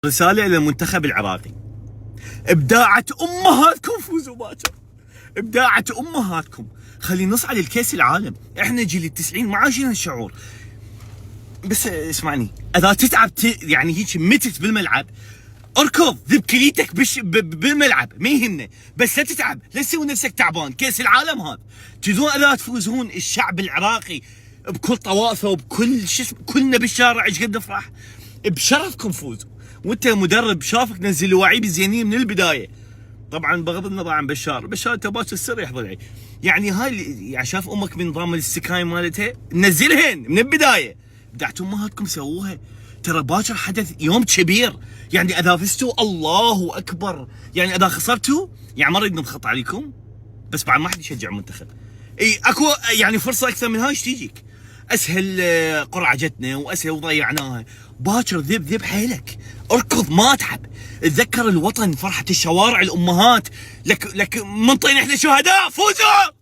رسالة إلى المنتخب العراقي. ابداعة امهاتكم فوزوا باكر. ابداعة امهاتكم. خلينا نصعد لكأس العالم. احنا جيل التسعين ما عايشين هالشعور. بس اسمعني، اذا تتعب يعني هيك متت بالملعب، اركض ذب كليتك بالملعب ما يهمنا، بس لا تتعب، لا تسوي نفسك تعبان. كأس العالم هذا تريدون اذا تفوزون الشعب العراقي بكل طوائفه وبكل شو اسمه، كلنا بالشارع ايش قد نفرح. بشرفكم فوزوا، وانت مدرب شافك نزل لواعيب الزينين من البدايه. طبعا بغض النظر عن بشار انت باكر السر يحضر عليه. يعني هاي يعني شاف امك من نظام السكاين مالتها نزلهن من البدايه. ابدعت امهاتكم سووها. ترى باكر حدث يوم كبير، يعني اذا فزتوا الله اكبر، يعني اذا خسرتوا يعني ما نريد نضغط عليكم، بس بعد ما حد يشجع المنتخب. اي اكو يعني فرصه اكثر من هاي ايش تجيك؟ اسهل قرعه جتنا واسهل وضيعناها. باكر ذب حيلك، اركض ما اتعب. تذكر الوطن، فرحه الشوارع، الامهات، لك من طين احنا شهداء. فوزوا.